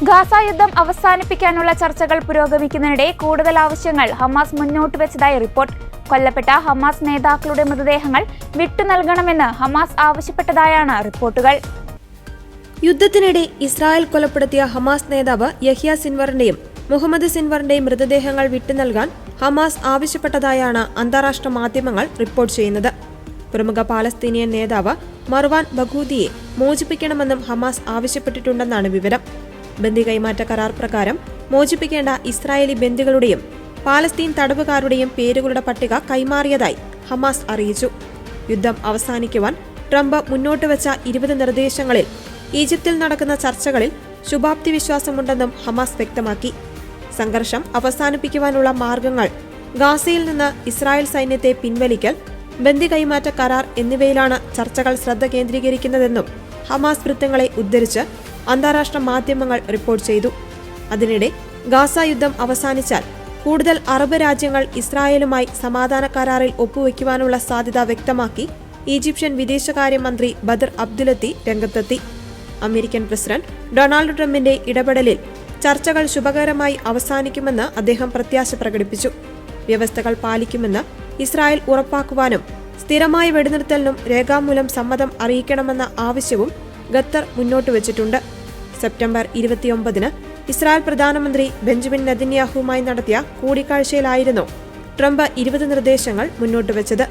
Gaza യുദ്ധം അവസാനിപ്പിക്കാനുള്ള ചർച്ചകൾ പുരോഗമിക്കുന്നതിനിടെ കൂടുതൽ ആവശ്യങ്ങൾ ഹമാസ് മുന്നോട്ട് വെച്ചതായി റിപ്പോർട്ട്. കൊല്ലപ്പെട്ട ഹമാസ് നേതാക്കളുടെ മൃതദേഹങ്ങൾ വിട്ടുനൽകണമെന്ന് ഹമാസ് ആവശ്യപ്പെട്ടതായാണ് റിപ്പോർട്ടുകൾ. യുദ്ധത്തിനിടെ ഇസ്രായേൽ കൊലപ്പെടുത്തിയ ഹമാസ് നേതാവ് യഹ്യ സിൻവറിന്റെയും മുഹമ്മദ് സിൻവറിന്റെയും മൃതദേഹങ്ങൾ വിട്ടുനൽകാൻ ഹമാസ് ആവശ്യപ്പെട്ടതായാണ് അന്താരാഷ്ട്ര മാധ്യമങ്ങൾ റിപ്പോർട്ട് ചെയ്യുന്നത്. പ്രമുഖ പാലസ്തീനിയൻ നേതാവ് മർവാൻ ബഗൂദിയെ മോചിപ്പിക്കണമെന്നും ഹമാസ് ആവശ്യപ്പെട്ടിട്ടുണ്ടെന്നാണ് വിവരം. ബന്ദി കൈമാറ്റ കരാർ പ്രകാരം മോചിപ്പിക്കേണ്ട ഇസ്രായേലി ബന്ദികളുടെയും പാലസ്തീൻ തടവുകാരുടെയും പേരുകളുടെ പട്ടിക കൈമാറിയതായി ഹമാസ് അറിയിച്ചു. യുദ്ധം അവസാനിക്കുവാൻ ട്രംപ് മുന്നോട്ടുവച്ച 20 നിർദ്ദേശങ്ങളിൽ ഈജിപ്തിൽ നടക്കുന്ന ചർച്ചകളിൽ ശുഭാപ്തി വിശ്വാസമുണ്ടെന്നും ഹമാസ് വ്യക്തമാക്കി. സംഘർഷം അവസാനിപ്പിക്കുവാനുള്ള മാർഗങ്ങൾ, ഗാസയിൽ നിന്ന് ഇസ്രായേൽ സൈന്യത്തെ പിൻവലിക്കൽ, ബന്ദി കൈമാറ്റ കരാർ എന്നിവയിലാണ് ചർച്ചകൾ ശ്രദ്ധ കേന്ദ്രീകരിക്കുന്നതെന്നും ഹമാസ് വൃത്തങ്ങളെ ഉദ്ധരിച്ച് അന്താരാഷ്ട്ര മാധ്യമങ്ങൾ റിപ്പോർട്ട് ചെയ്തു. അതിനിടെ ഗാസ യുദ്ധം അവസാനിച്ചാൽ കൂടുതൽ അറബ് രാജ്യങ്ങൾ ഇസ്രായേലുമായി സമാധാന കരാറിൽ ഒപ്പുവെക്കുവാനുള്ള സാധ്യത വ്യക്തമാക്കി ഈജിപ്ഷ്യൻ വിദേശകാര്യമന്ത്രി ബദർ അബ്ദുലത്തി രംഗത്തെത്തി. അമേരിക്കൻ പ്രസിഡന്റ് ഡൊണാൾഡ് ട്രംപിന്റെ ഇടപെടലിൽ ചർച്ചകൾ ശുഭകരമായി അവസാനിക്കുമെന്ന് അദ്ദേഹം പ്രത്യാശ പ്രകടിപ്പിച്ചു. വ്യവസ്ഥകൾ പാലിക്കുമെന്ന് ഇസ്രായേൽ ഉറപ്പാക്കുവാനും സ്ഥിരമായ വെടിനിർത്തലിനും രേഖാമൂലം സമ്മതം അറിയിക്കണമെന്ന ആവശ്യവും ഖത്തർ മുന്നോട്ടുവച്ചിട്ടുണ്ട്. സെപ്റ്റംബർ 29-ന് ഇസ്രായേൽ പ്രധാനമന്ത്രി ബെഞ്ചമിൻ നെതന്യാഹുവുമായി നടത്തിയ കൂടിക്കാഴ്ചയിലായിരുന്നു ട്രംപ് 20 നിർദ്ദേശങ്ങൾ മുന്നോട്ടുവച്ചത്.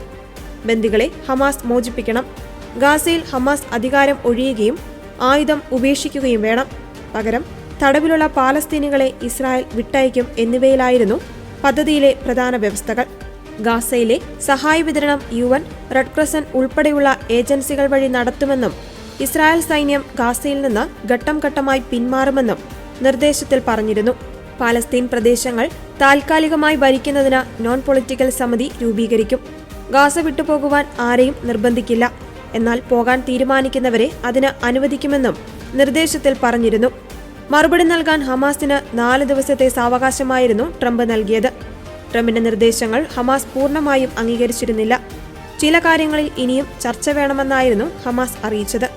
ബന്ദികളെ ഹമാസ് മോചിപ്പിക്കണം, ഗാസയിൽ ഹമാസ് അധികാരം ഒഴിയുകയും ആയുധം ഉപേക്ഷിക്കുകയും വേണം, പകരം തടവിലുള്ള പാലസ്തീനികളെ ഇസ്രായേൽ വിട്ടയക്കും എന്നിവയിലായിരുന്നു പദ്ധതിയിലെ പ്രധാന വ്യവസ്ഥകൾ. ഗാസയിലെ സഹായ വിതരണം UN, റെഡ് ക്രസന്റ് ഉൾപ്പെടെയുള്ള ഏജൻസികൾ വഴി നടത്തുമെന്നും ഇസ്രായേൽ സൈന്യം ഗാസയിൽ നിന്ന് ഘട്ടം ഘട്ടമായി പിന്മാറുമെന്നും നിർദ്ദേശത്തിൽ പറഞ്ഞിരുന്നു. പാലസ്തീൻ പ്രദേശങ്ങൾ താൽക്കാലികമായി ഭരിക്കുന്നതിന് നോൺ പൊളിറ്റിക്കൽ സമിതി രൂപീകരിക്കും. ഗാസ വിട്ടുപോകുവാൻ ആരെയും നിർബന്ധിക്കില്ല, എന്നാൽ പോകാൻ തീരുമാനിക്കുന്നവരെ അതിന് അനുവദിക്കുമെന്നും നിർദ്ദേശത്തിൽ പറഞ്ഞിരുന്നു. മറുപടി നൽകാൻ ഹമാസിന് 4 ദിവസത്തെ സാവകാശമായിരുന്നു ട്രംപ് നൽകിയത്. ട്രംപിന്റെ നിർദ്ദേശങ്ങൾ ഹമാസ് പൂർണ്ണമായും അംഗീകരിച്ചിരുന്നില്ല. ചില കാര്യങ്ങളിൽ ഇനിയും ചർച്ച വേണമെന്നായിരുന്നു ഹമാസ് അറിയിച്ചത്.